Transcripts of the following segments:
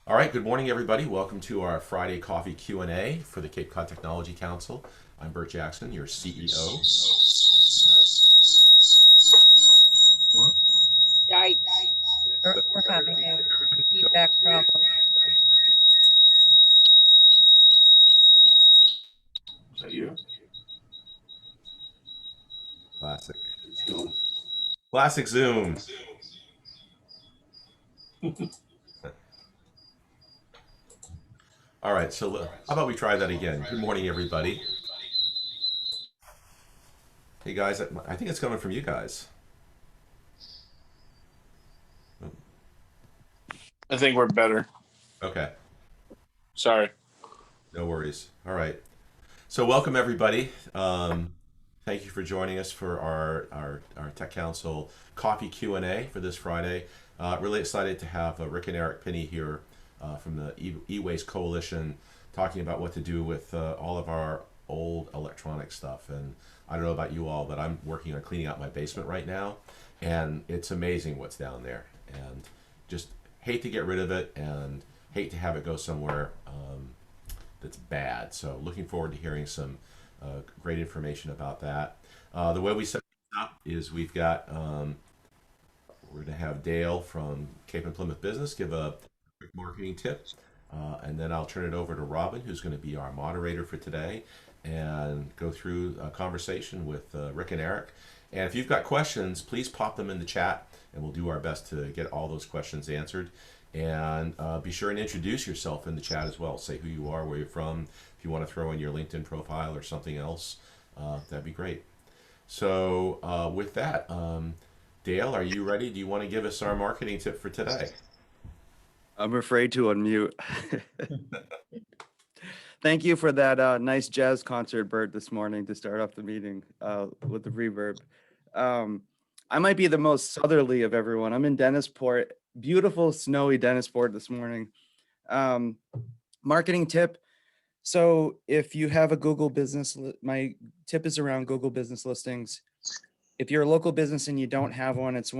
All right, good morning, everybody. Welcome to our Friday Coffee Q&A for the Cape Cod Technology Council. I'm Bert Jackson, your CEO. Yikes. We're having a feedback problem. Is that you? Classic. Classic Zoom. All right, so how about we try that again? Good morning, everybody. Hey, guys, I think it's coming from you guys. I think we're better. Okay, Sorry. no worries. All right. So welcome, everybody. Thank you for joining us for our Tech Council Coffee Q&A for this Friday. Really excited to have Rick and Eric Pinney here from the E-Waste Coalition talking about what to do with all of our old electronic stuff. And I don't know about you all, but I'm working on cleaning out my basement right now, and it's amazing what's down there. And just hate to get rid of it and hate to have it go somewhere that's bad. So looking forward to hearing some great information about that. The way we set it up is we're going to have Dale from Cape and Plymouth Business give a quick marketing tip, and then I'll turn it over to Robin, who's going to be our moderator for today, and go through a conversation with Rick and Eric. And if you've got questions, please pop them in the chat, and we'll do our best to get all those questions answered. And be sure and introduce yourself in the chat as well. Say who you are, where you're from. If you want to throw in your LinkedIn profile or something else, that'd be great. So with that, Dale, are you ready? Do you want to give us our marketing tip for today? I'm afraid to unmute. Thank you for that nice jazz concert, Bert, this morning to start off the meeting with the reverb. I might be the most southerly of everyone. I'm in Dennisport, beautiful snowy Dennisport this morning. Marketing tip. So if you have a Google business, my tip is around Google business listings. If you're a local business and you don't have one, it's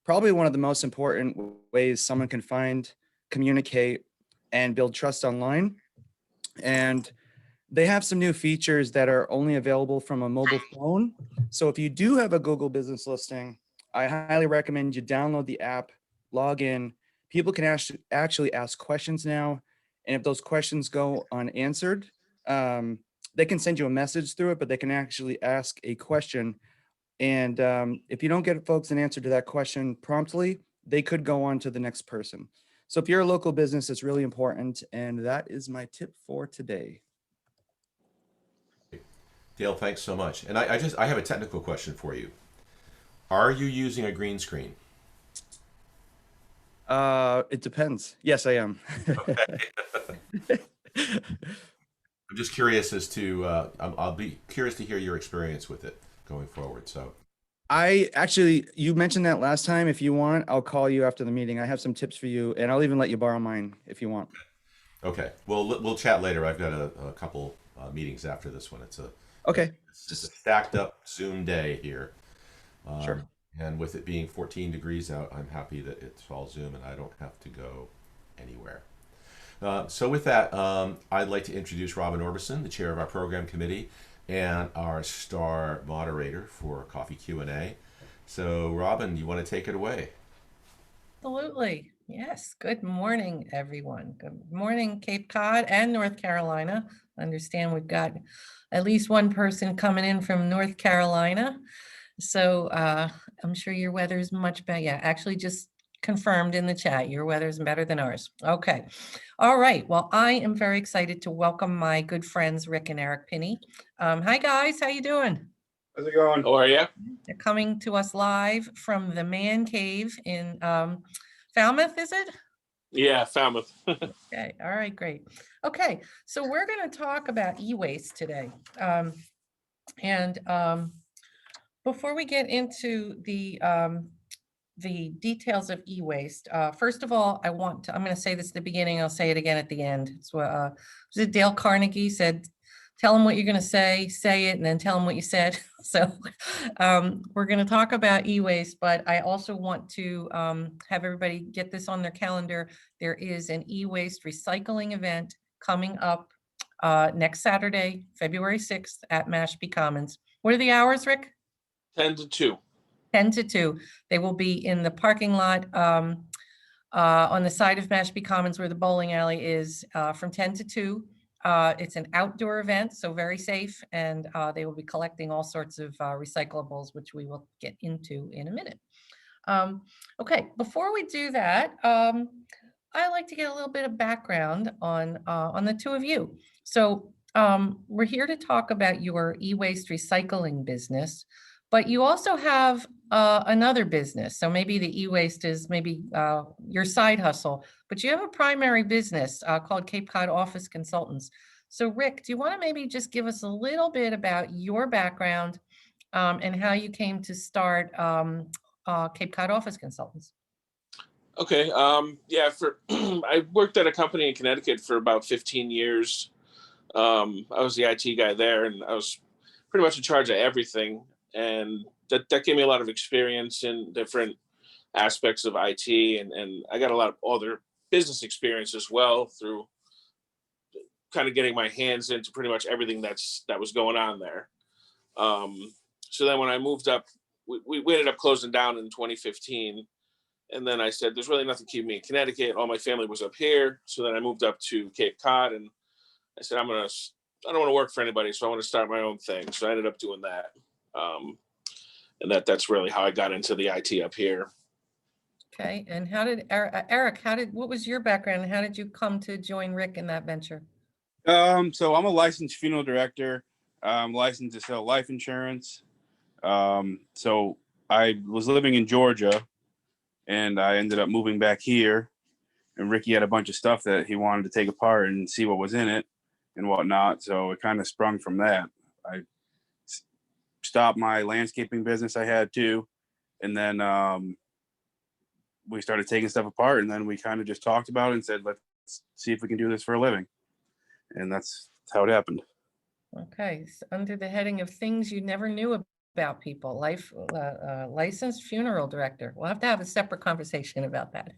probably one of the most important ways someone can find, communicate, and build trust online. And they have some new features that are only available from a mobile phone. So if you do have a Google business listing, I highly recommend you download the app, log in. People can actually ask questions now. And if those questions go unanswered, they can send you a message through it, but they can actually ask a question. And if you don't get folks an answer to that question promptly, they could go on to the next person. So if you're a local business, it's really important. And that is my tip for today. Dale, thanks so much. And I have a technical question for you. Are you using a green screen? It depends. Yes, I am. I'm just curious as to, I'll be curious to hear your experience with it going forward. So, You mentioned that last time. If you want, I'll call you after the meeting. I have some tips for you, and I'll even let you borrow mine if you want. okay. Well, we'll chat later. I've got a couple meetings after this one. Okay. It's just a stacked up Zoom day here. Sure. And with it being 14 degrees out, I'm happy that it's all Zoom and I don't have to go anywhere. So with that, I'd like to introduce Robin Orbison, the chair of our program committee and our star moderator for Coffee Q&A. So Robin, you want to take it away? Absolutely. Yes. Good morning, everyone. Good morning, Cape Cod and North Carolina. I understand we've got at least one person coming in from North Carolina. So I'm sure your weather's much better. Yeah, actually just confirmed in the chat, your weather's better than ours. Okay. All right. Well, I am very excited to welcome my good friends, Rick and Eric Pinney. Hi, guys. How you doing? How's it going? How are you? They're coming to us live from the Man Cave in Falmouth, is it? Yeah, Falmouth. Okay. All right, great. Okay, so we're going to talk about e-waste today. And before we get into the details of e-waste, first of all, I'm going to say this at the beginning, I'll say it again at the end. It's what was it Dale Carnegie said, tell them what you're going to say it, and then tell them what you said. So we're going to talk about e-waste, but I also want to have everybody get this on their calendar. There is an e-waste recycling event coming up next Saturday, February 6th at Mashpee Commons. What are the hours, Rick? 10 to 2. 10 to 2. They will be in the parking lot on the side of Mashpee Commons where the bowling alley is from 10 to 2. It's an outdoor event, so very safe, and they will be collecting all sorts of recyclables, which we will get into in a minute. Okay, before we do that, I like to get a little bit of background on the two of you. So we're here to talk about your e-waste recycling business, but you also have another business. So maybe the e-waste is maybe your side hustle, but you have a primary business called Cape Cod Office Consultants. So Rick, do you want to maybe just give us a little bit about your background and how you came to start Cape Cod Office Consultants? Okay. Yeah. I worked at a company in Connecticut for about 15 years. I was the IT guy there, and I was pretty much in charge of everything. And that gave me a lot of experience in different aspects of IT, and I got a lot of other business experience as well through kind of getting my hands into pretty much everything that was going on there. So then when I moved up, we ended up closing down in 2015. And then I said, there's really nothing keeping me in Connecticut. All my family was up here. So then I moved up to Cape Cod, and I said, I don't want to work for anybody, so I want to start my own thing. So I ended up doing that. And that's really how I got into the IT up here. Okay, and how did Eric? What was your background? How did you come to join Rick in that venture? So I'm a licensed funeral director. I'm licensed to sell life insurance. So I was living in Georgia, and I ended up moving back here. And Ricky had a bunch of stuff that he wanted to take apart and see what was in it and whatnot. So it kind of sprung from that. I stopped my landscaping business I had too, and then we started taking stuff apart, and then we kind of just talked about it and said, let's see if we can do this for a living. And that's how it happened. Okay, so under the heading of things you never knew about people, licensed funeral director. We'll have to have a separate conversation about that.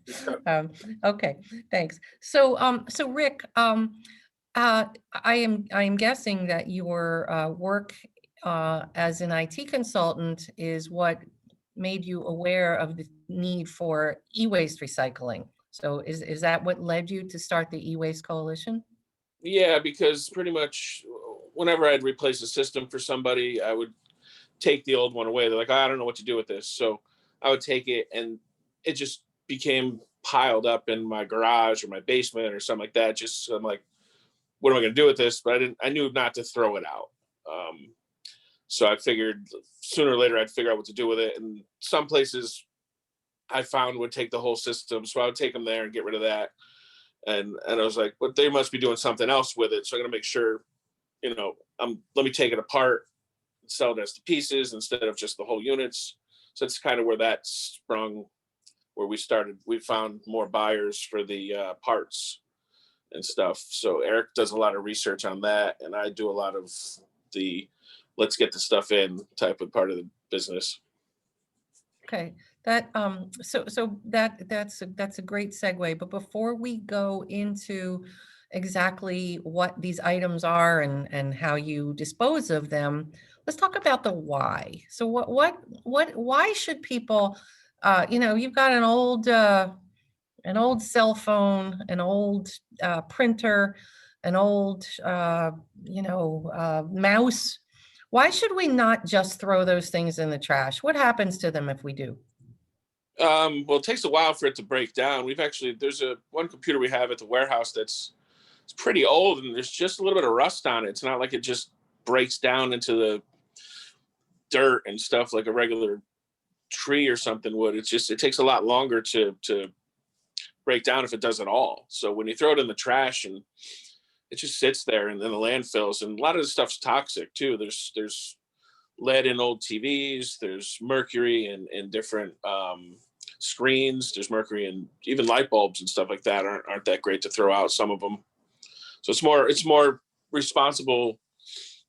Okay, thanks. So, so Rick, I am guessing that your work as an IT consultant is what made you aware of the need for e-waste recycling. So is that what led you to start the e-waste coalition? Yeah, because pretty much whenever I'd replace a system for somebody, I would take the old one away. They're like, I don't know what to do with this. So I would take it, and it just became piled up in my garage or my basement or something like that. Just, I'm like, what am I going to do with this? But I knew not to throw it out. So I figured sooner or later I'd figure out what to do with it. And some places I found would take the whole system. So I would take them there and get rid of that. And I was like, but they must be doing something else with it. So I'm going to make sure, let me take it apart, sell it as the pieces instead of just the whole units. So that's kind of where that sprung, where we found more buyers for the parts and stuff. So Eric does a lot of research on that, and I do a lot of the let's get the stuff in type of part of the business. Okay, that so that's a great segue. But before we go into exactly what these items are and how you dispose of them, let's talk about the why. So why should people, you've got an old cell phone, an old printer, an old mouse. Why should we not just throw those things in the trash? What happens to them if we do? Well, it takes a while for it to break down. There's one computer we have at the warehouse it's pretty old, and there's just a little bit of rust on it. It's not like it just breaks down into the dirt and stuff like a regular tree or something would. It takes a lot longer to break down if it does at all. So when you throw it in the trash, and it just sits there in the landfills, and a lot of the stuff's toxic too. There's lead in old TVs, there's mercury in different screens, there's mercury in even light bulbs and stuff like that aren't that great to throw out, some of them. So it's more responsible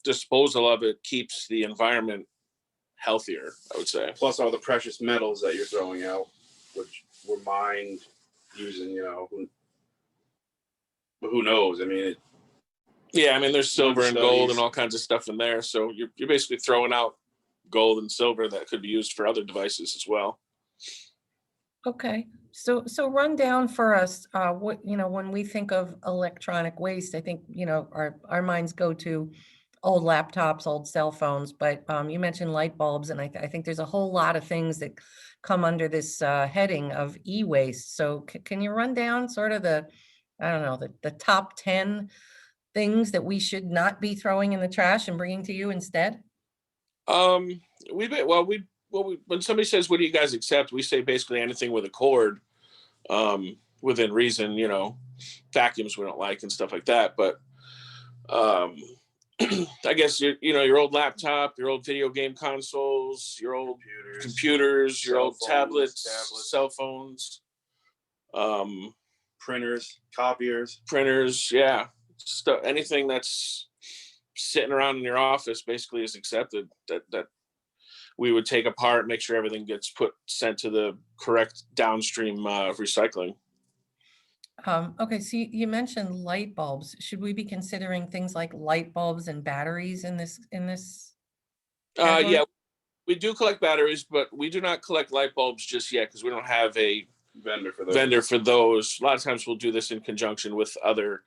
disposal of it keeps the environment healthier, I would say. Plus all the precious metals that you're throwing out, which were mined using, who knows? I mean, Yeah, I mean, there's silver and gold studies. and all kinds of stuff in there. So you're basically throwing out gold and silver that could be used for other devices as well. Okay, so run down for us, what, when we think of electronic waste, I think, our minds go to old laptops, old cell phones, but you mentioned light bulbs, and I think there's a whole lot of things that come under this heading of e-waste. So can you run down sort of the top 10 things that we should not be throwing in the trash and bringing to you instead? When somebody says, what do you guys accept? We say basically anything with a cord, within reason, vacuums we don't like and stuff like that. But I guess your old laptop, your old video game consoles, your old computers, your old tablets, cell phones, printers, copiers, yeah. Anything that's sitting around in your office basically is accepted, that we would take apart, make sure everything gets sent to the correct downstream recycling. Okay, so you mentioned light bulbs. Should we be considering things like light bulbs and batteries in this category? Yeah, we do collect batteries, but we do not collect light bulbs just yet because we don't have a vendor for those. A lot of times we'll do this in conjunction with other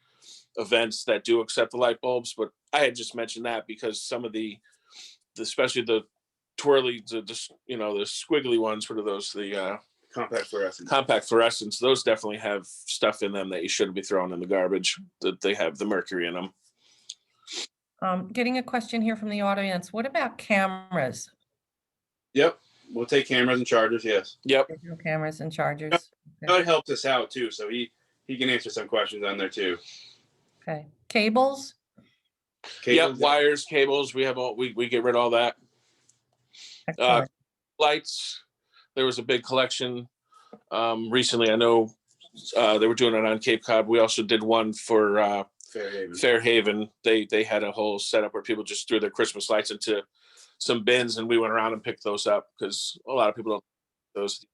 events that do accept the light bulbs, but I had just mentioned that because some of especially the twirly, the squiggly ones, what are those? The compact fluorescents. Those definitely have stuff in them that you shouldn't be throwing in the garbage, that they have the mercury in them. Getting a question here from the audience. What about cameras? Yep. We'll take cameras and chargers. Yes. Yep. Digital cameras and chargers. That helps us out too. So he can answer some questions on there too. Okay. Cables? Yep. Wires, cables. We get rid of all that. Lights. There was a big collection recently. I know they were doing it on Cape Cod. We also did one for Fairhaven. They had a whole setup where people just threw their Christmas lights into some bins, and we went around and picked those up because a lot of people don't those,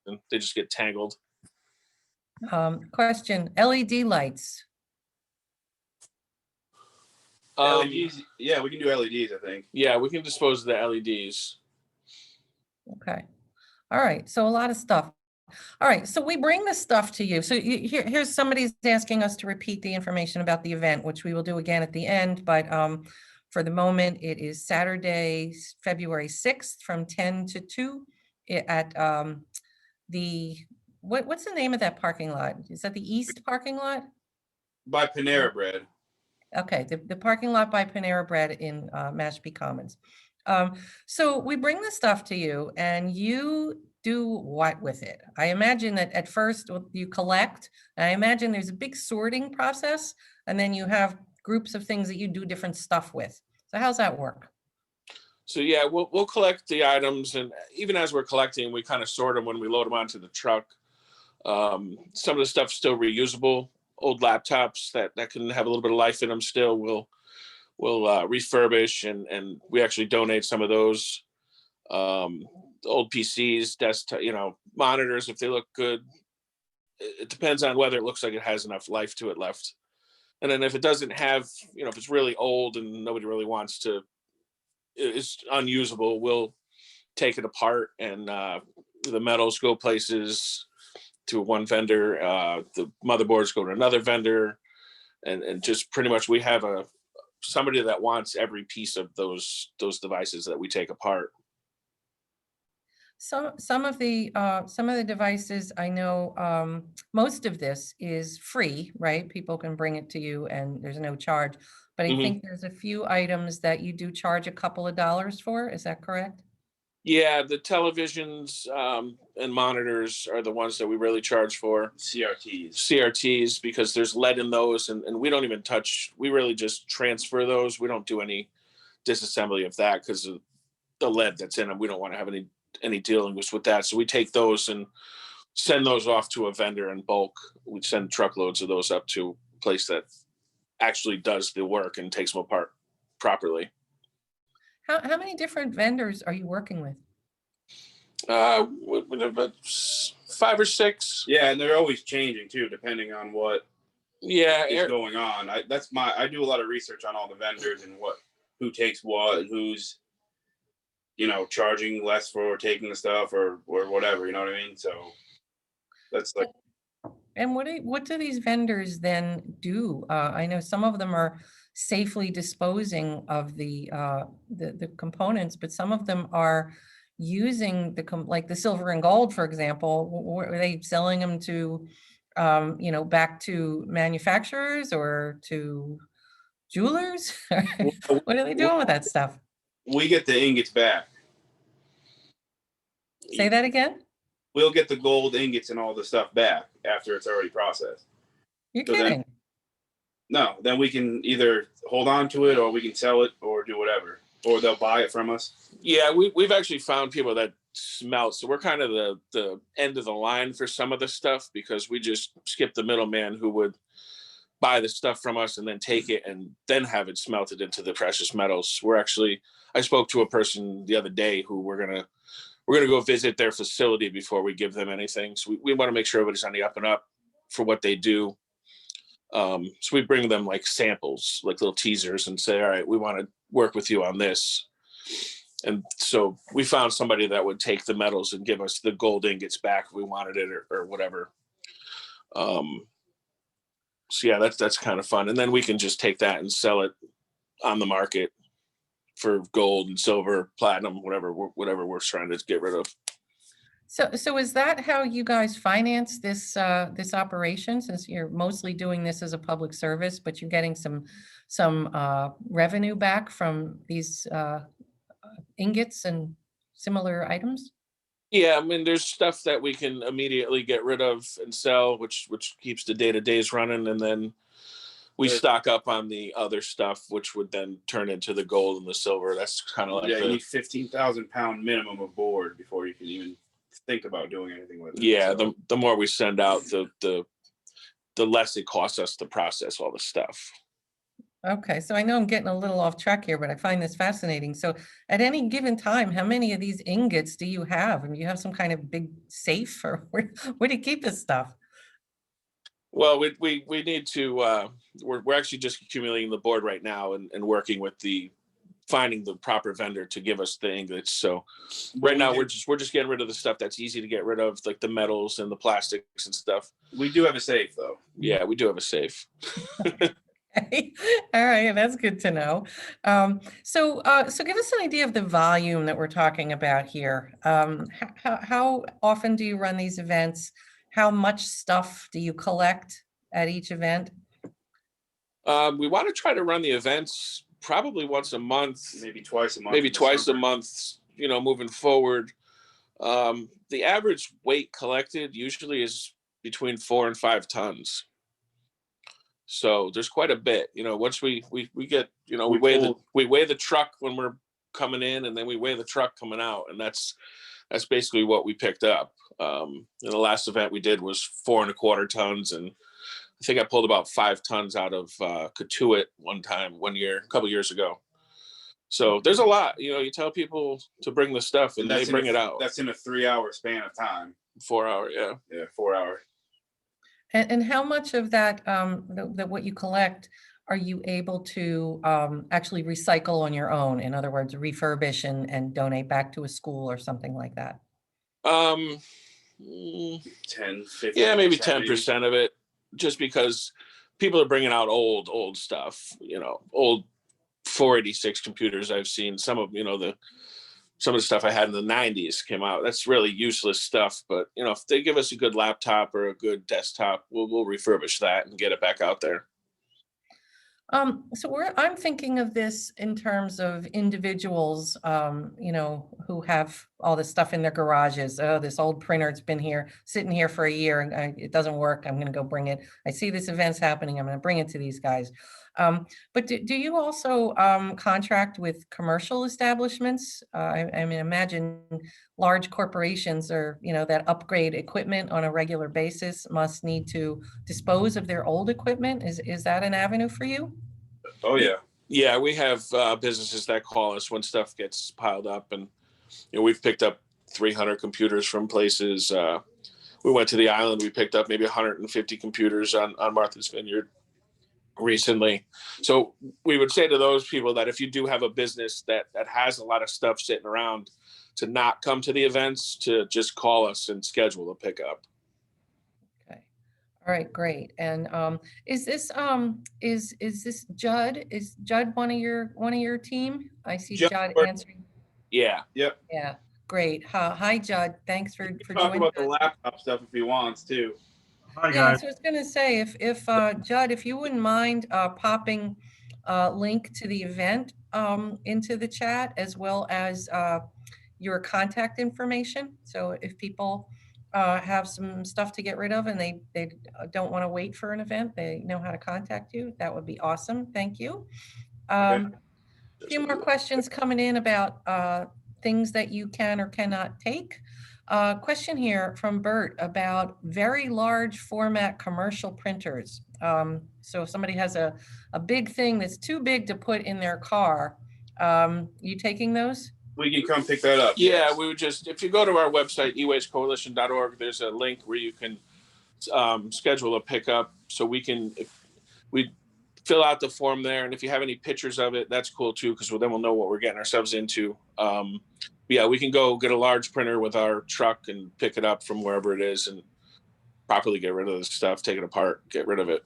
and they just get tangled. Question: LED lights. LEDs, yeah, we can do LEDs. I think. Yeah, we can dispose of the LEDs. Okay. All right. So a lot of stuff. All right. So we bring this stuff to you. So here's somebody's asking us to repeat the information about the event, which we will do again at the end. But for the moment, it is Saturday, February 6th from 10 to 2 at what's the name of that parking lot? Is that the East parking lot? By Panera Bread. Okay, the parking lot by Panera Bread in Mashpee Commons. So we bring the stuff to you and you do what with it? I imagine that at first you collect, and I imagine there's a big sorting process, and then you have groups of things that you do different stuff with. So how's that work? So yeah, we'll collect the items, and even as we're collecting, we kind of sort them when we load them onto the truck. Some of the stuff's still reusable. Old laptops that can have a little bit of life in them still, we'll refurbish, and we actually donate some of those. Old PCs, desktop, monitors, if they look good. It depends on whether it looks like it has enough life to it left. And then if it doesn't have, if it's really old and nobody really wants to, it's unusable, we'll take it apart, and the metals go places to one vendor, the motherboards go to another vendor, and just pretty much we have somebody that wants every piece of those devices that we take apart. Some of the devices, I know most of this is free, right? People can bring it to you and there's no charge. But I think there's a few items that you do charge a couple of dollars for. Is that correct? Yeah, the televisions and monitors are the ones that we really charge for. CRTs, because there's lead in those, and we don't even touch. We really just transfer those. We don't do any disassembly of that because of the lead that's in them. We don't want to have any dealings with that. So we take those and send those off to a vendor in bulk. We send truckloads of those up to a place that actually does the work and takes them apart properly. How many different vendors are you working with? With about 5 or 6. Yeah, and they're always changing too, depending on what Yeah, is going on. I do a lot of research on all the vendors and who takes what and who's, charging less for taking the stuff or whatever, you know what I mean? So that's like, And what do these vendors then do? I know some of them are safely disposing of the components, but some of them are using like the silver and gold, for example. Are they selling them to, back to manufacturers or to jewelers? What are they doing with that stuff? we get the ingots back. Say that again? We'll get the gold ingots and all the stuff back after it's already processed. You're So then- kidding. No, then we can either hold on to it or we can sell it or do whatever, or they'll buy it from us. Yeah, we've actually found people that smelt. So we're kind of the end of the line for some of the stuff, because we just skip the middleman who would buy the stuff from us and then take it and then have it smelted into the precious metals. I spoke to a person the other day who we're gonna go visit their facility before we give them anything. So we want to make sure everybody's on the up and up for what they do. So we bring them like samples, like little teasers, and say, all right, we want to work with you on this. And so we found somebody that would take the metals and give us the gold ingots back if we wanted it or whatever. So yeah, that's kind of fun. And then we can just take that and sell it on the market for gold and silver, platinum, whatever we're trying to get rid of. So is that how you guys finance this operation, since you're mostly doing this as a public service, but you're getting some revenue back from these ingots and similar items? Yeah, I mean, there's stuff that we can immediately get rid of and sell, which keeps the day-to-days running, and then we stock up on the other stuff, which would then turn into the gold and the silver. That's kind of like You need 15,000 pound minimum of board before you can even think about doing anything with it. Yeah, So, the more we send out, the less it costs us to process all the stuff. Okay, so I know I'm getting a little off track here, but I find this fascinating. So at any given time, how many of these ingots do you have? And do you have some kind of big safe, or where do you keep this stuff? Well, we need to. We're actually just accumulating the board right now and working with finding the proper vendor to give us the ingots. So right now we're just getting rid of the stuff that's easy to get rid of, like the metals and the plastics and stuff. we do have a safe though. Yeah, we do have a safe. Okay. All right, that's good to know. So give us an idea of the volume that we're talking about here. How often do you run these events? How much stuff do you collect at each event? We want to try to run the events probably once a month, Maybe twice a month. maybe in the twice a summer. month, moving forward. The average weight collected usually is between 4 and 5 tons. So there's quite a bit, once we get, we weigh the truck when we're coming in, and then we weigh the truck coming out. And that's basically what we picked up. The last event we did was 4 1/4 tons. And I think I pulled about 5 tons out of Katuitt one year, a couple years ago. So there's a lot, you tell people to bring the stuff and they bring it out. That's in a 3-hour span of time. 4 hour. Yeah. Yeah, 4 hours. And how much of that, what you collect, are you able to actually recycle on your own? In other words, refurbish and donate back to a school or something like that? 10, 15. Yeah, maybe 10% of it, just because people are bringing out old stuff, old 486 computers. I've seen some of, some of the stuff I had in the 90s came out. That's really useless stuff. But, if they give us a good laptop or a good desktop, we'll refurbish that and get it back out there. So I'm thinking of this in terms of individuals, who have all this stuff in their garages. Oh, this old printer, it's been sitting here for a year, and it doesn't work. I'm going to go bring it. I see this event's happening. I'm going to bring it to these guys. But do you also contract with commercial establishments? I mean, imagine large corporations that upgrade equipment on a regular basis must need to dispose of their old equipment. Is that an avenue for you? Oh yeah. Yeah, we have businesses that call us when stuff gets piled up, and we've picked up 300 computers from places. We went to the island. We picked up maybe 150 computers on Martha's Vineyard recently. So we would say to those people that if you do have a business that has a lot of stuff sitting around, to not come to the events, to just call us and schedule a pickup. Okay. All right, great. And is this Judd? Is Judd one of your team? I see Judd answering. Yeah. Yep. Yeah, great. Hi, Judd. Thanks for Talk joining about the us. laptop stuff if he wants too. Hi, Yeah, guys. so I was going to say, if Judd, if you wouldn't mind popping link to the event into the chat, as well as your contact information. So if people have some stuff to get rid of and they don't want to wait for an event, they know how to contact you. That would be awesome. Thank you. A few more questions coming in about things that you can or cannot take. Question here from Bert about very large format commercial printers. So if somebody has a big thing that's too big to put in their car, you taking those? We can come pick that up. Yeah, yes. we would just, if you go to our website, ewastecoalition.org, there's a link where you can schedule a pickup. So we fill out the form there. And if you have any pictures of it, that's cool too, because then we'll know what we're getting ourselves into. Yeah, we can go get a large printer with our truck and pick it up from wherever it is and properly get rid of the stuff, take it apart, get rid of it.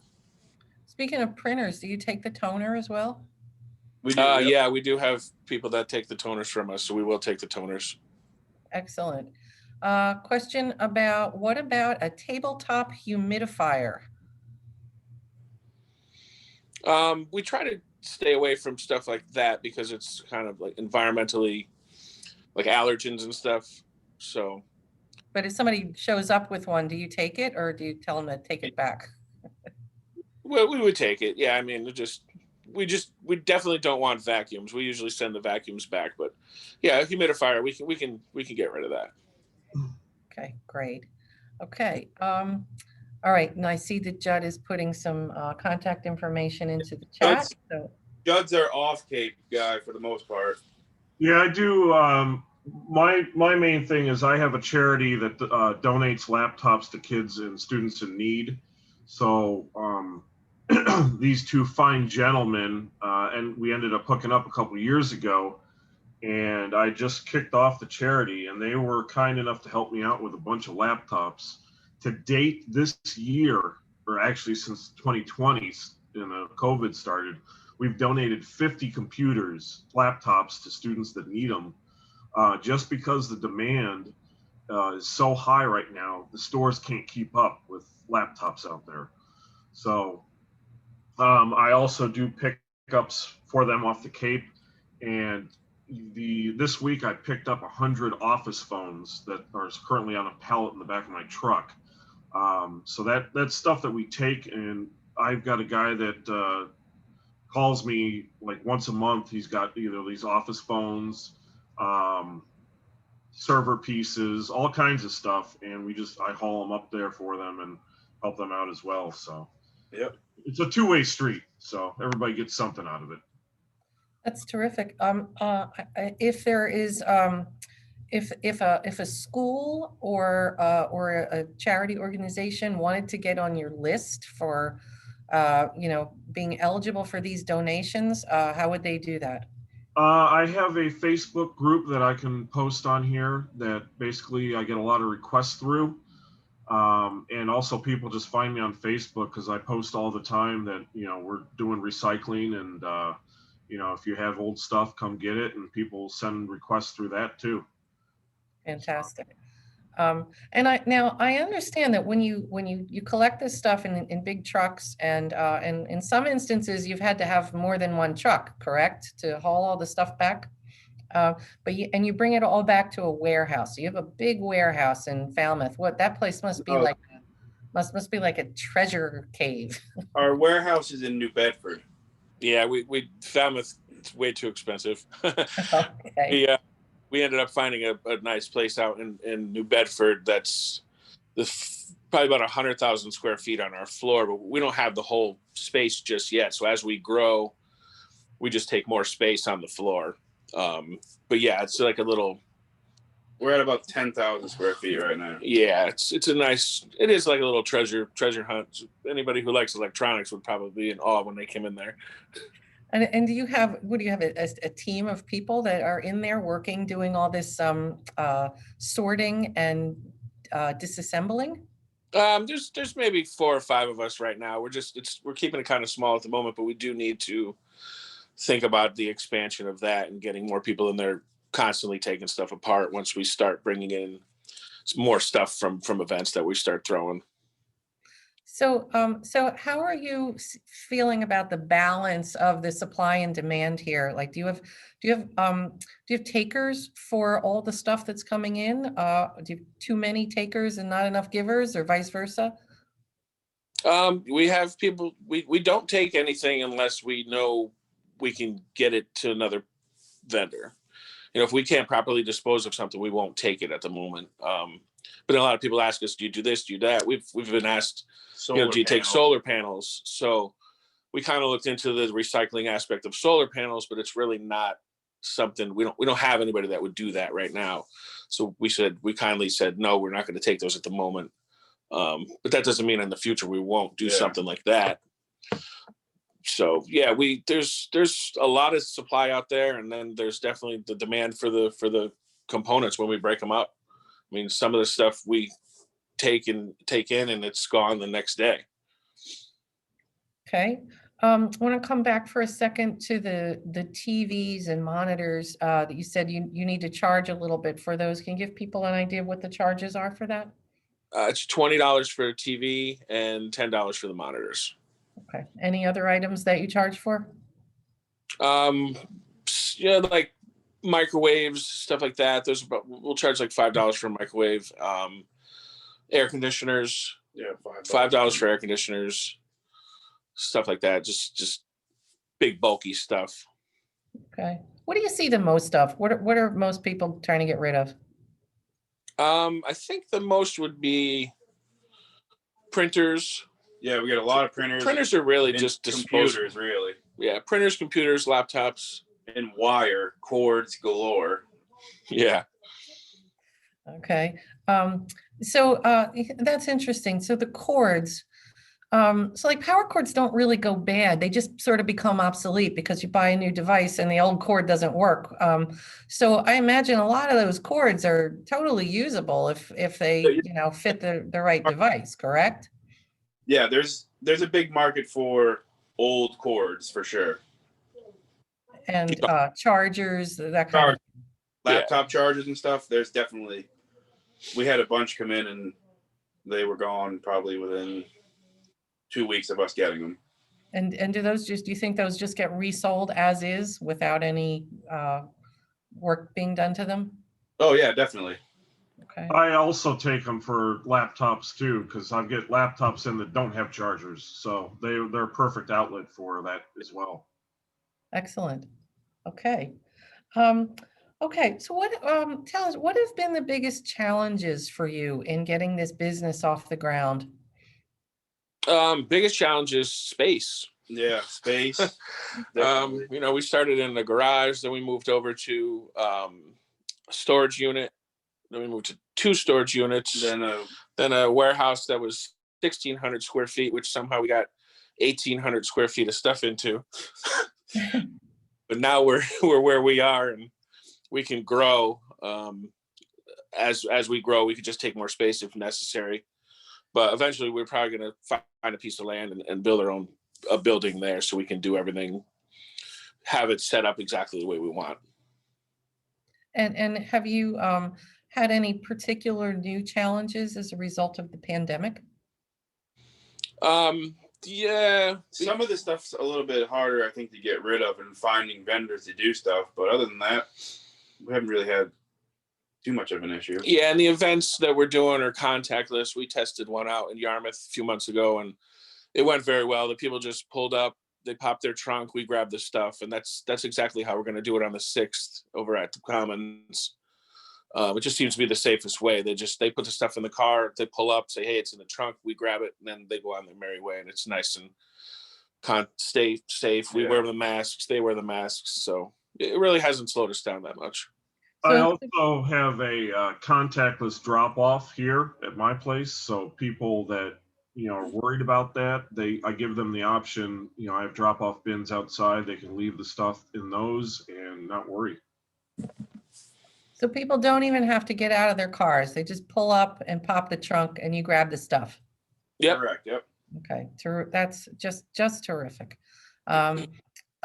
Speaking of printers, do you take the toner as well? We do, Yeah, we do have people that take the toners from us, so we will take the toners. Excellent. Question about, what about a tabletop humidifier? We try to stay away from stuff like that because it's kind of like environmentally, like allergens and stuff. So. But if somebody shows up with one, do you take it or do you tell them to take it back? Well, we would take it. Yeah, I mean, we definitely don't want vacuums. We usually send the vacuums back, but yeah, a humidifier, we can get rid of that. Okay, great. Okay. All right. And I see that Judd is putting some contact information into the chat. Judd's our off Cape guy for the most part. Yeah, I do. My main thing is I have a charity that donates laptops to kids and students in need. So these two fine gentlemen, and we ended up hooking up a couple years ago, and I just kicked off the charity, and they were kind enough to help me out with a bunch of laptops. To date this year, or actually since 2020, when COVID started, we've donated 50 computers, laptops to students that need them. Just because the demand is so high right now, the stores can't keep up with laptops out there. So I also do pickups for them off the Cape, and this week I picked up 100 office phones that are currently on a pallet in the back of my truck. So that's stuff that we take, and I've got a guy that calls me like once a month. He's got either these office phones, server pieces, all kinds of stuff, and I haul them up there for them and help them out as well. So yep, it's a two-way street, so everybody gets something out of it. That's terrific. If there is if a school or a charity organization wanted to get on your list for being eligible for these donations, how would they do that? I have a Facebook group that I can post on here that basically I get a lot of requests through. And also people just find me on Facebook because I post all the time that, we're doing recycling, and, if you have old stuff, come get it. And people send requests through that too. Fantastic. And I understand that when you collect this stuff in big trucks, and in some instances you've had to have more than one truck, correct, to haul all the stuff back. But you bring it all back to a warehouse. So you have a big warehouse in Falmouth. What that place must be like? Must be like a treasure cave. Our warehouse is in New Bedford. Yeah, we Falmouth, it's way too expensive. Okay. We ended up finding a nice place out in New Bedford that's probably about 100,000 square feet on our floor, but we don't have the whole space just yet. So as we grow, we just take more space on the floor. But yeah, it's like a little. We're at about 10,000 square feet right now. Yeah, it's a nice. It is like a little treasure hunt. Anybody who likes electronics would probably be in awe when they came in there. And do you have, what do you have, a team of people that are in there working, doing all this sorting and disassembling? There's maybe 4 or 5 of us right now. We're keeping it kind of small at the moment, but we do need to think about the expansion of that and getting more people in there constantly taking stuff apart once we start bringing in more stuff from events that we start throwing. So, so how are you feeling about the balance of the supply and demand here? Like, do you have takers for all the stuff that's coming in? Do you have too many takers and not enough givers, or vice versa? We have people. We don't take anything unless we know we can get it to another vendor. You know, if we can't properly dispose of something, we won't take it at the moment. But a lot of people ask us, do you do this, do you do that? We've been asked, do you take solar panels? So we kind of looked into the recycling aspect of solar panels, but it's really not something, we don't have anybody that would do that right now. So we kindly said, no, we're not going to take those at the moment. But that doesn't mean in the future we won't do something like that. So yeah, there's a lot of supply out there, and then there's definitely the demand for the components when we break them up. I mean, some of the stuff we take in and it's gone the next day. Okay. I want to come back for a second to the TVs and monitors that you said you need to charge a little bit for those. Can you give people an idea of what the charges are for that? It's $20 for a TV and $10 for the monitors. Okay. Any other items that you charge for? Yeah, like microwaves, stuff like that. We'll charge like $5 for a microwave. Air conditioners. Yeah, $5 for air conditioners. Stuff like that. Just big bulky stuff. Okay. What do you see the most of? What are most people trying to get rid of? I think the most would be printers. Yeah, we get a lot of printers. Printers are really just computers, really. Yeah, printers, computers, laptops, and wire cords galore. Yeah. Okay. So that's interesting. So the cords, so like power cords don't really go bad. They just sort of become obsolete because you buy a new device and the old cord doesn't work. So I imagine a lot of those cords are totally usable if they, fit the right device, correct? Yeah, there's a big market for old cords for sure. And chargers, that kind of laptop chargers and stuff. There's definitely, we had a bunch come in and they were gone probably within 2 weeks of us getting them. And do you think those just get resold as is without any work being done to them? Oh yeah, definitely. Okay. I also take them for laptops too, because I get laptops in that don't have chargers, so they're a perfect outlet for that as well. Excellent. Okay. Okay. So tell us, what have been the biggest challenges for you in getting this business off the ground? Biggest challenge is space. Yeah, space. We started in the garage, then we moved over to a storage unit, then we moved to 2 storage units, then a warehouse that was 1,600 square feet, which somehow we got 1,800 square feet of stuff into. But now we're where we are, and we can grow. As we grow, we could just take more space if necessary. But eventually, we're probably going to find a piece of land and build our own building there, so we can do everything, have it set up exactly the way we want. And have you had any particular new challenges as a result of the pandemic? Yeah. Some of the stuff's a little bit harder, I think, to get rid of and finding vendors to do stuff. But other than that, we haven't really had too much of an issue. Yeah, and the events that we're doing are contactless. We tested one out in Yarmouth a few months ago, and it went very well. The people just pulled up, they popped their trunk, we grabbed the stuff, and that's exactly how we're going to do it on the 6th over at the Commons. It just seems to be the safest way. They put the stuff in the car, they pull up, say, hey, it's in the trunk, we grab it, and then they go on their merry way, and it's nice and stay safe. We Yeah. wear the masks. They wear the masks. So it really hasn't slowed us down that much. I So- also have a contactless drop off here at my place. So people that, are worried about that, I give them the option, I have drop off bins outside. They can leave the stuff in those and not worry. So people don't even have to get out of their cars. They just pull up and pop the trunk and you grab the stuff. Yep. Correct. Yep. Okay, that's just terrific.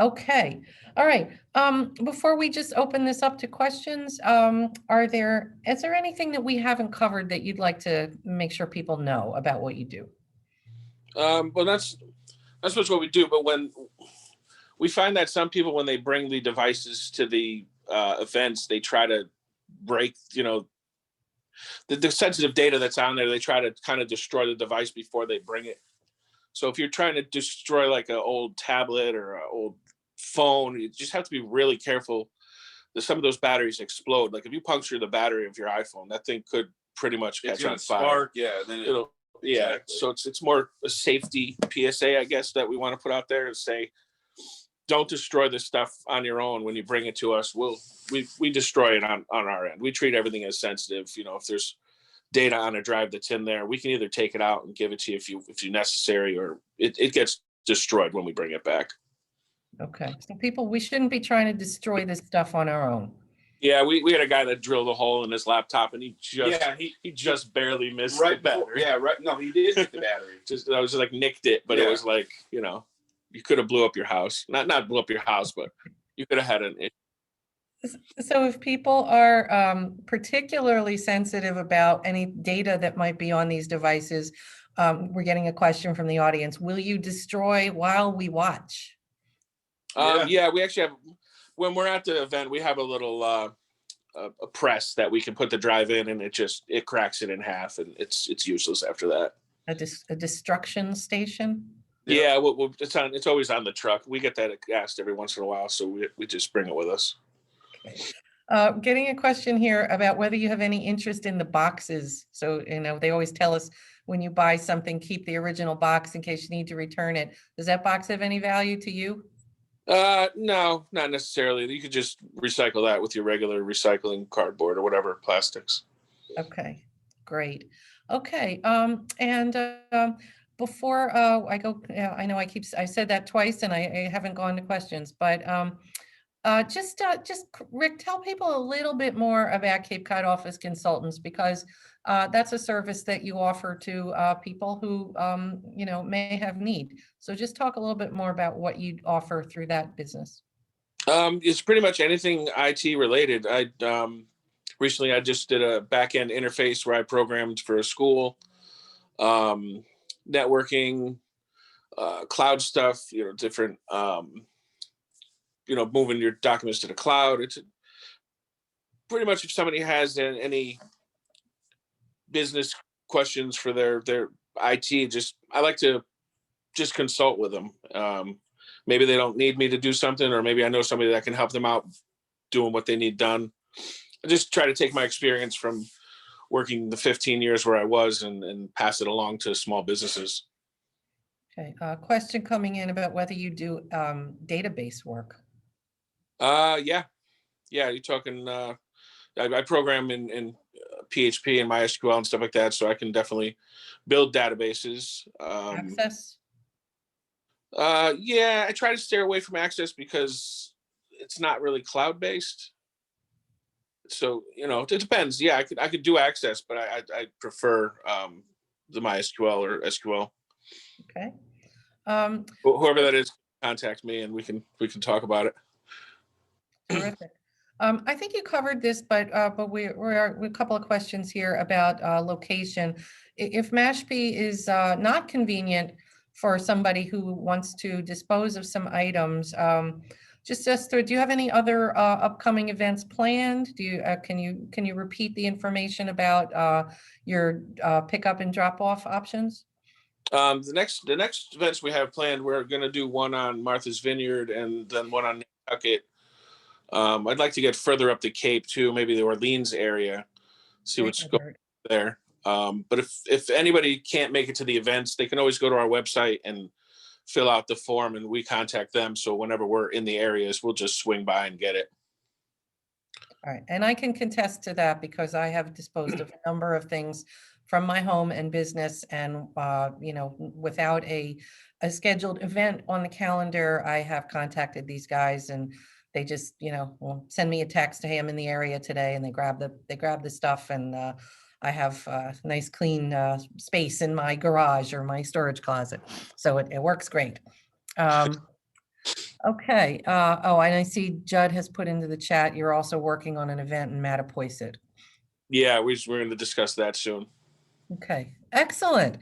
Okay, all right. Before we just open this up to questions, is there anything that we haven't covered that you'd like to make sure people know about what you do? Well, that's what we do. But when we find that some people, when they bring the devices to the events, they try to break, the sensitive data that's on there. They try to kind of destroy the device before they bring it. So if you're trying to destroy like an old tablet or an old phone, you just have to be really careful that some of those batteries explode. Like if you puncture the battery of your iPhone, that thing could pretty much It's catch gonna on fire. spark. Yeah. Then Yeah. Exactly. So it's more a safety PSA, I guess, that we want to put out there and say, don't destroy this stuff on your own. When you bring it to us, we destroy it on our end. We treat everything as sensitive. If there's data on a drive that's in there, we can either take it out and give it to you if you necessary, or it gets destroyed when we bring it back. Okay, so people, we shouldn't be trying to destroy this stuff on our own. Yeah, we had a guy that drilled a hole in his laptop and he just barely missed the right. battery. Yeah. Right. No, he did hit the battery. I was like nicked it, but it Yeah. was like, you could have blew up your house. Not blew up your house, but you could have had an issue. So if people are particularly sensitive about any data that might be on these devices, we're getting a question from the audience. Will you destroy while we watch? Yeah, we actually have, when we're at the event, we have a little a press that we can put the drive in, and it cracks it in half, and it's useless after that. A destruction station? Yeah, it's always on the truck. We get that asked every once in a while, so we just bring it with us. Okay. Getting a question here about whether you have any interest in the boxes. So, they always tell us when you buy something, keep the original box in case you need to return it. Does that box have any value to you? No, not necessarily. You could just recycle that with your regular recycling cardboard or whatever plastics. Okay, great. Okay, before I go, I know I said that twice and I haven't gone to questions, but just Rick, tell people a little bit more about Cape Cod Office Consultants, because that's a service that you offer to people who may have need. So just talk a little bit more about what you offer through that business. It's pretty much anything IT related. Recently I just did a back-end interface where I programmed for a school, networking, cloud stuff, different, moving your documents to the cloud. It's pretty much if somebody has any business questions for their IT, I like to just consult with them. Maybe they don't need me to do something, or maybe I know somebody that can help them out doing what they need done. I just try to take my experience from working the 15 years where I was and pass it along to small businesses. Okay, question coming in about whether you do database work. Yeah. You're talking. I program in PHP and MySQL and stuff like that, so I can definitely build databases. Access? Yeah, I try to steer away from Access because it's not really cloud-based. So it depends. Yeah, I could do Access, but I prefer the MySQL or SQL. Okay. Whoever that is, contact me and we can talk about it. Terrific. I think you covered this, but we're a couple of questions here about location. If Mashpee is not convenient for somebody who wants to dispose of some items, do you have any other upcoming events planned? Can you repeat the information about your pickup and drop off options? The next events we have planned, we're going to do one on Martha's Vineyard and then one on Nantucket. I'd like to get further up the Cape too, maybe the Orleans area, see what's going there. But if anybody can't make it to the events, they can always go to our website and fill out the form and we contact them. So whenever we're in the areas, we'll just swing by and get it. All right, and I can contest to that because I have disposed of a number of things from my home and business, and you know, without a scheduled event on the calendar, I have contacted these guys, and they just, you know, will send me a text, hey, I'm in the area today, and they grab the stuff, and I have nice clean space in my garage or my storage closet, so it works great. Okay, oh, and I see Judd has put into the chat, you're also working on an event in Mattapoisett. Yeah, we're going to discuss that soon. Okay, excellent.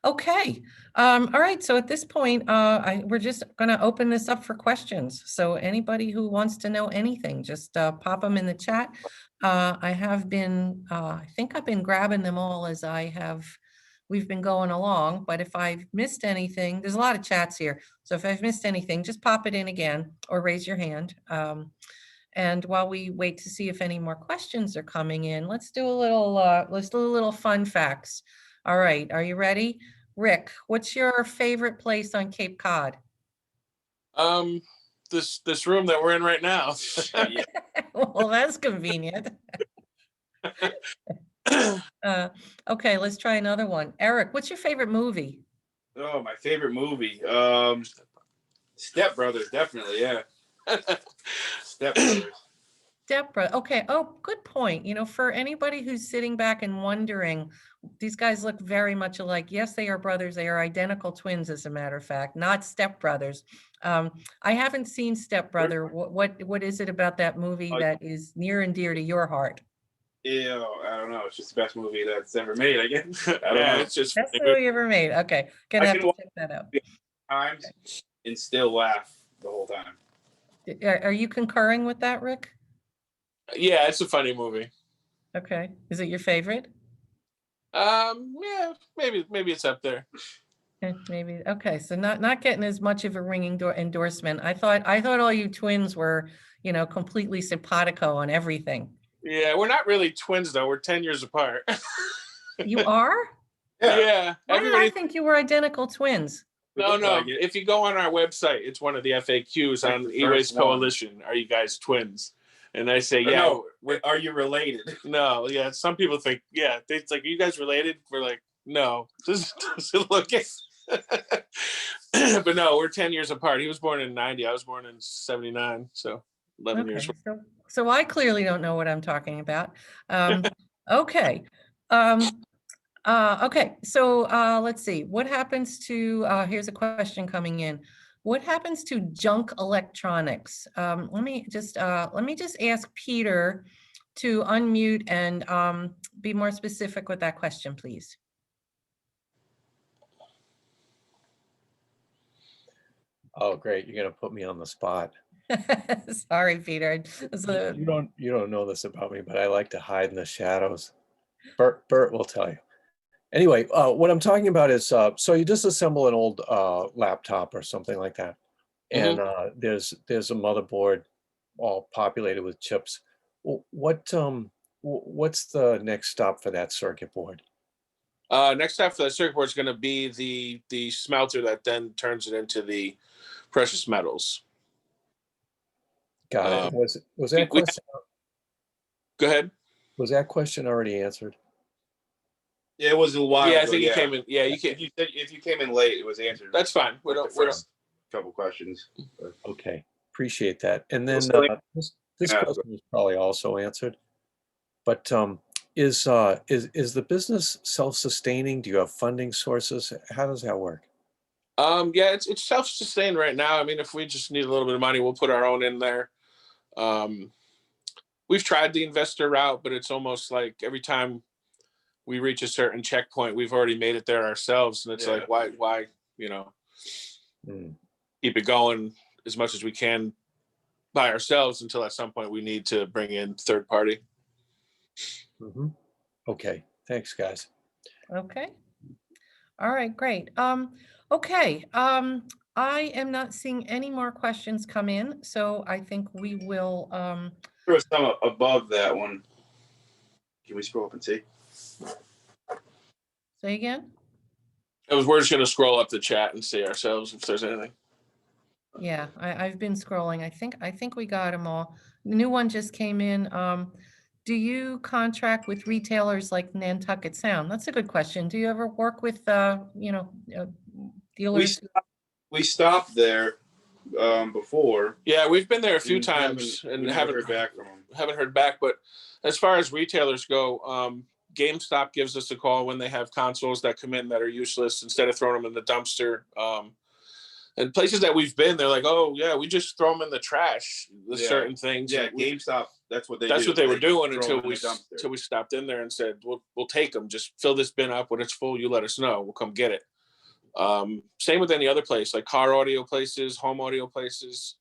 Okay, all right, so at this point, we're just gonna open this up for questions. So anybody who wants to know anything, just pop them in the chat. I have been, I think I've been grabbing them all as we've been going along, but if I've missed anything, there's a lot of chats here. So if I've missed anything, just pop it in again or raise your hand. And while we wait to see if any more questions are coming in, let's do a little fun facts. All right, are you ready? Rick, what's your favorite place on Cape Cod? This room that we're in right now. Well, that's convenient. Okay, let's try another one. Eric, what's your favorite movie? Oh, my favorite movie. Step Brothers, definitely, yeah. Step Brothers. Deborah, okay. Oh, good point. You know, for anybody who's sitting back and wondering, these guys look very much alike. Yes, they are brothers. They are identical twins, as a matter of fact, not stepbrothers. I haven't seen Step Brother. What is it about that movie that is near and dear to your heart? Yeah, I don't know. It's just the best movie that's ever made, I guess. I don't know. It's just Best movie ever made. Okay, gonna have to check that out. Times and still laugh the whole time. Are you concurring with that, Rick? Yeah, it's a funny movie. Okay, is it your favorite? Yeah, maybe it's up there. Maybe. Okay, so not getting as much of a ringing endorsement. I thought all you twins were, you know, completely simpatico on everything. Yeah, we're not really twins though. We're 10 years apart. You are? Yeah. Why did I think you were identical twins? No. If you go on our website, it's one of the FAQs on E-Waste Coalition. Are you guys twins? And I say, yeah. No, are you related? No, yeah. Some people think, yeah. It's like, are you guys related? We're like, no. Just look at. But no, we're 10 years apart. He was born in 90. I was born in 79. So 11 years. So I clearly don't know what I'm talking about. Okay. Okay. So let's see. What happens to, here's a question coming in. What happens to junk electronics? Let me just ask Peter to unmute and be more specific with that question, please. Oh, great. You're going to put me on the spot. Sorry, Peter. You don't know this about me, but I like to hide in the shadows. Bert will tell you. Anyway, what I'm talking about is, so you disassemble an old laptop or something like that. And there's a motherboard all populated with chips. What's the next stop for that circuit board? Next stop for that circuit board is going to be the smelter that then turns it into the precious metals. Got it. Was that question? Go ahead. Was that question already answered? Yeah, it was a while. Yeah, I think you came in. Yeah, you came. If you came in late, it was answered. That's fine. We don't. Couple questions. Okay, appreciate that. And then this question was probably also answered. But is the business self-sustaining? Do you have funding sources? How does that work? Yeah, it's self-sustained right now. I mean, if we just need a little bit of money, we'll put our own in there. We've tried the investor route, but it's almost like every time we reach a certain checkpoint, we've already made it there ourselves, and it's like, why, keep it going as much as we can by ourselves until at some point we need to bring in third party. Okay, thanks, guys. Okay. All right, great. Okay. I am not seeing any more questions come in, so I think we will. There was some above that one. Can we scroll up and see? Say again? We're just gonna scroll up the chat and see ourselves if there's anything. Yeah, I've been scrolling. I think we got them all. The new one just came in. Do you contract with retailers like Nantucket Sound? That's a good question. Do you ever work with, dealers? We stopped there before. Yeah, we've been there a few and times we and never haven't heard back from them. haven't heard back. But as far as retailers go, GameStop gives us a call when they have consoles that come in that are useless instead of throwing them in the dumpster. And places that we've been, they're like, oh yeah, we just throw them in the trash. The Yeah. certain things. Yeah, Like, GameStop. That's what they. that's do. what they were doing throw until them in the dumpster. until we stopped in there and said, we'll take them. Just fill this bin up. When it's full, you let us know. We'll come get it. Same with any other place, like car audio places, home audio places.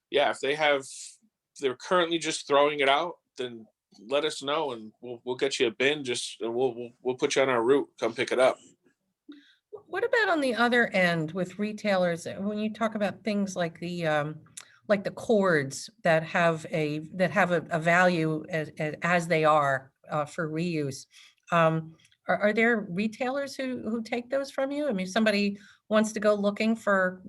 Yeah, if they're currently just throwing it out, then let us know and we'll get you a bin. And we'll put you on our route. Come pick it up. What about on the other end with retailers, when you talk about things like the cords that have a value as they are for reuse? Are there retailers who take those from you? I mean, if somebody wants to go looking for,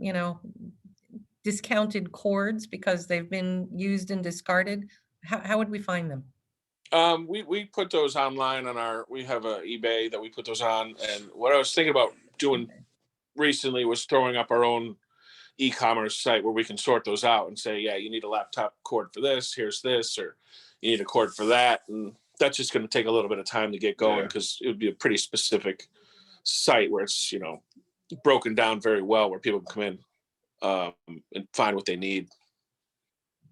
discounted cords because they've been used and discarded, how would we find them? We put those online on we have a eBay that we put those on. And what I was thinking about doing recently was throwing up our own e-commerce site where we can sort those out and say, yeah, you need a laptop cord for this, here's this, or you need a cord for that. And that's just going to take a little bit of time to get going because it would be a pretty specific site where it's, broken down very well where people can come in and find what they need.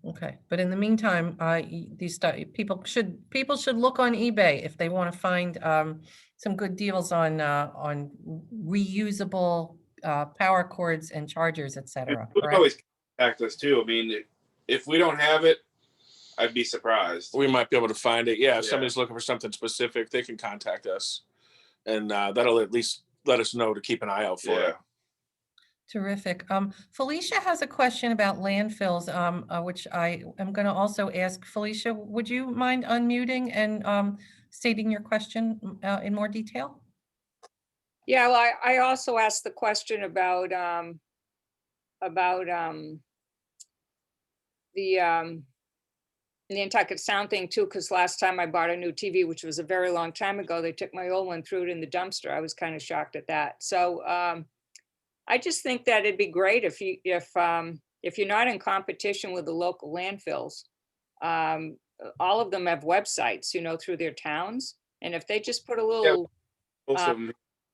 Okay, but in the meantime, people should look on eBay if they want to find some good deals on reusable power cords and chargers, etc. You can always contact us too. I mean, if we don't have it, I'd be surprised. We might be able to find it. Yeah, if somebody's looking for something specific, they can contact us, and that'll at least let us know to keep an eye out for it. Terrific. Felicia has a question about landfills, which I am going to also ask. Felicia, would you mind unmuting and stating your question in more detail? Yeah, well, I also asked the question about the Nantucket Sound thing too, because last time I bought a new TV, which was a very long time ago, they took my old one, threw it in the dumpster. I was kind of shocked at that. So I just think that it'd be great if you're not in competition with the local landfills. All of them have websites, through their towns, and if they just put a little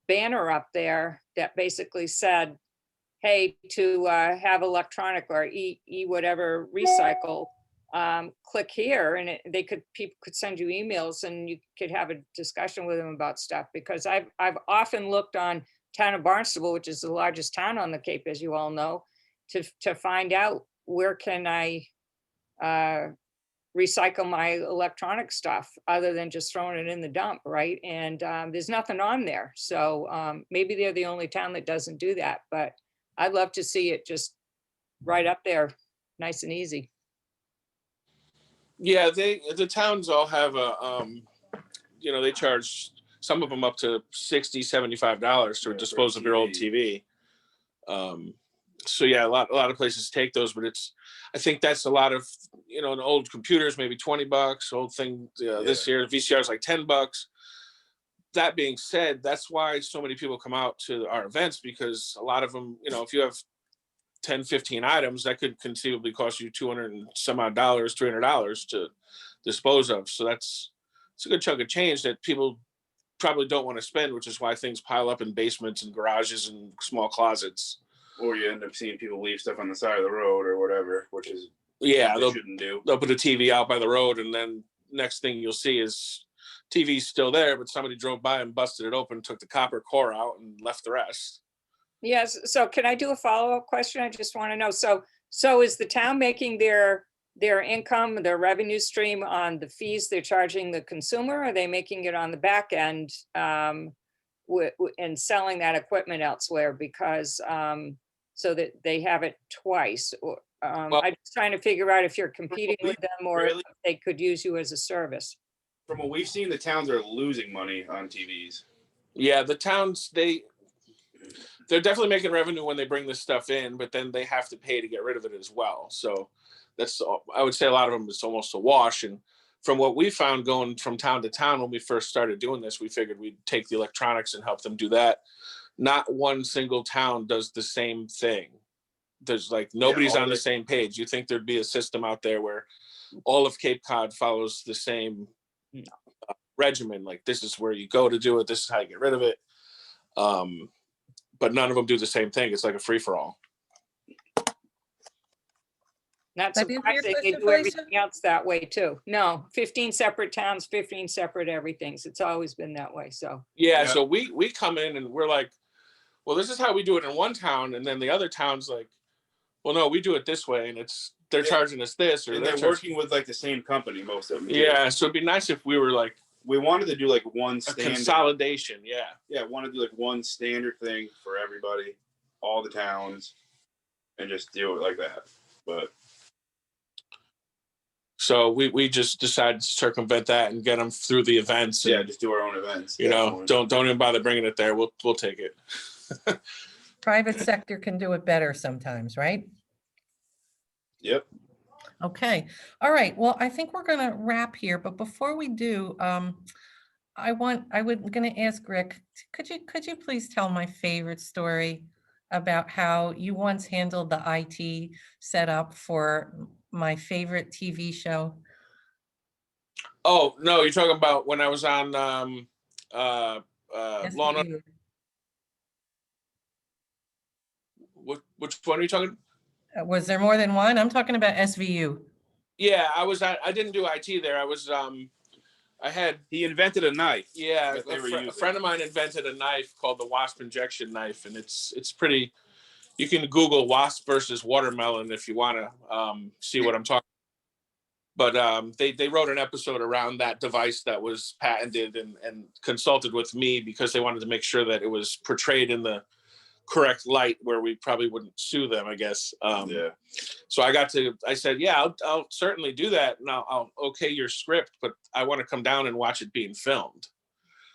banner up there that basically said, "Hey, to have electronic or whatever recycle, click here," and people could send you emails, and you could have a discussion with them about stuff. Because I've often looked on town of Barnstable, which is the largest town on the Cape, as you all know, to find out where can I recycle my electronic stuff other than just throwing it in the dump, right? And there's nothing on there. So maybe they're the only town that doesn't do that, but I'd love to see it just right up there, nice and easy. Yeah, the towns all have they charge some of them up to $60, $75 to dispose of your old TV. So yeah, a lot of places take those, but I think that's a lot of, an old computers, maybe $20, old thing this year, VCR is like $10. That being said, that's why so many people come out to our events, because a lot of them, if you have 10, 15 items, that could conceivably cost you $200 and some odd $300 to dispose of. So it's a good chunk of change that people probably don't want to spend, which is why things pile up in basements and garages and small closets. Or you end up seeing people leave stuff on the side of the road or whatever, which is they shouldn't do. They'll put a TV out by the road, and then next thing you'll see is TV's still there, but somebody drove by and busted it open, took the copper core out, and left the rest. Yes. So can I do a follow-up question? I just want to know. So is the town making their income, their revenue stream on the fees they're charging the consumer? Or are they making it on the back end and selling that equipment elsewhere because so that they have it twice? I'm just trying to figure out if you're competing with them or if they could use you as a service. From what we've seen, the towns are losing money on TVs. Yeah, the towns, they're definitely making revenue when they bring this stuff in, but then they have to pay to get rid of it as well. So that's, I would say a lot of them, it's almost a wash. And from what we found going from town to town when we first started doing this, we figured we'd take the electronics and help them do that. Not one single town does the same thing. There's like, nobody's on the same page. You think there'd be a system out there where all of Cape Cod follows the same regimen, like this is where you go to do it, this is how you get rid of it. But none of them do the same thing. It's like a free-for-all. Not That is your surprising, they question, do Felicia? everything else that way too. No, 15 separate towns, 15 separate everythings. It's always been that way, so. Yeah, so we come in and we're like, well, this is how we do it in one town, and then the other town's like, well, no, we do it this way, and they're charging us this, or And they're they're working with like the same company, most of them. Yeah, so it'd be nice if we were like, we wanted to do like one a standard consolidation. Yeah, want to do like one standard thing for everybody, all the towns, and just do it like that. But so we just decided to circumvent that and get them through the events. And, yeah, just do our own events. you know, don't even bother bringing it there. We'll take it. Private sector can do it better sometimes, right? Yep. Okay, all right. Well, I think we're gonna wrap here, but before we do, I was gonna ask Rick, could you please tell my favorite story about how you once handled the IT setup for my favorite TV show? Oh no, you're talking about when I was on Law and Order. SVU. Which one are you talking? Was there more than one? I'm talking about SVU. Yeah, I didn't do IT there. I was He invented a knife. Yeah, that they were a using. friend of mine invented a knife called the wasp injection knife, and it's pretty. You can Google wasp versus watermelon if you want to see what I'm talking. But they wrote an episode around that device that was patented and consulted with me because they wanted to make sure that it was portrayed in the correct light where we probably wouldn't sue them, I guess. Yeah. So I said, yeah, I'll certainly do that. And I'll okay your script, but I want to come down and watch it being filmed.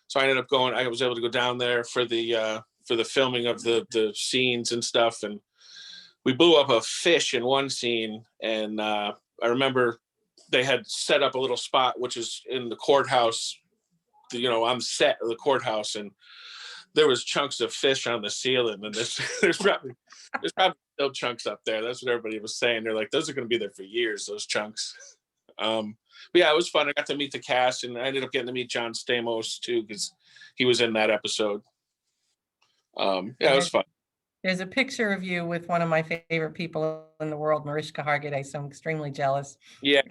So I ended up I was able to go down there for the filming of the scenes and stuff. And we blew up a fish in one scene. And I remember they had set up a little spot, which is in the courthouse, on the set of the courthouse. And there was chunks of fish on the ceiling, and there's probably still chunks up there. That's what everybody was saying. They're like, those are going to be there for years, those chunks. But yeah, it was fun. I got to meet the cast, and I ended up getting to meet John Stamos too, because he was in that episode. Yeah, it was fun. There's a picture of you with one of my favorite people in the world, Mariska Hargitay, so I'm extremely jealous. Yeah.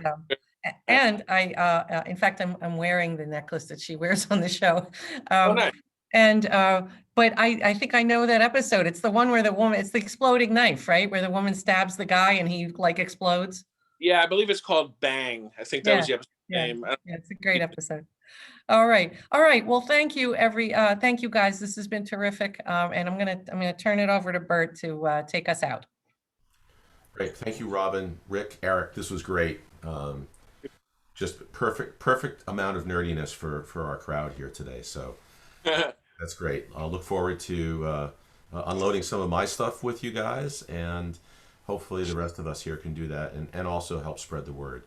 And I, in fact, I'm wearing the necklace that she wears on the show. Oh, nice. And, but I think I know that episode. It's the one where it's the exploding knife, right? Where the woman stabs the guy and he like explodes. Yeah, I believe it's called Bang. I think that was the episode name. Yeah, it's a great episode. All right. Well, thank you thank you guys. This has been terrific. And I'm gonna turn it over to Bert to take us out. Great. Thank you, Robin, Rick, Eric. This was great. Just perfect amount of nerdiness for our crowd here today. So that's great. I'll look forward to unloading some of my stuff with you guys, and hopefully the rest of us here can do that and also help spread the word.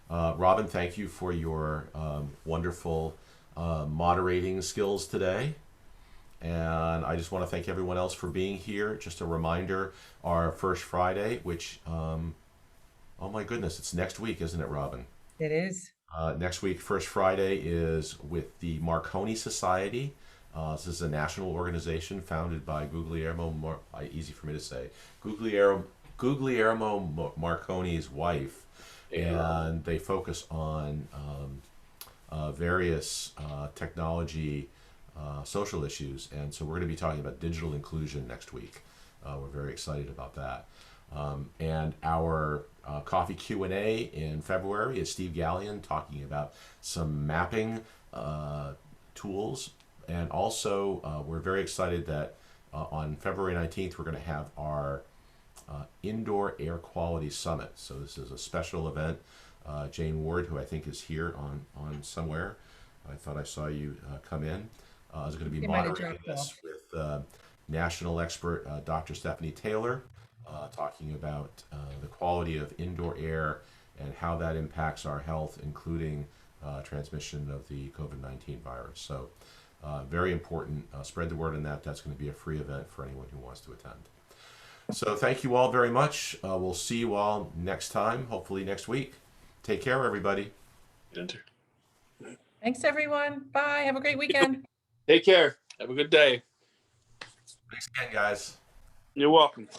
Robin, thank you for your wonderful moderating skills today. And I just want to thank everyone else for being here. Just a reminder, our first Friday, which, oh my goodness, it's next week, isn't it, Robin? It is. Next week, first Friday, is with the Marconi Society. This is a national organization founded by Guglielmo, easy for me to say, Guglielmo Marconi's wife. And they focus on various technology, social issues. And so we're going to be talking about digital inclusion next week. We're very excited about that. And our coffee Q&A in February is Steve Gallion talking about some mapping tools. And also, we're very excited that on February 19th, we're going to have our Indoor Air Quality Summit. So this is a special event. Jane Ward, who I think is here on somewhere, I thought I saw you come in, is going to be moderating this with national expert, Dr. Stephanie Taylor, talking about the quality of indoor air and how that impacts our health, including transmission of the COVID-19 virus. So very important. Spread the word on that. That's going to be a free event for anyone who wants to attend. So thank you all very much. We'll see you all next time, hopefully next week. Take care, everybody. Enter. Thanks, everyone. Bye. Have a great weekend. Take care. Have a good day. Thanks again, guys. You're welcome.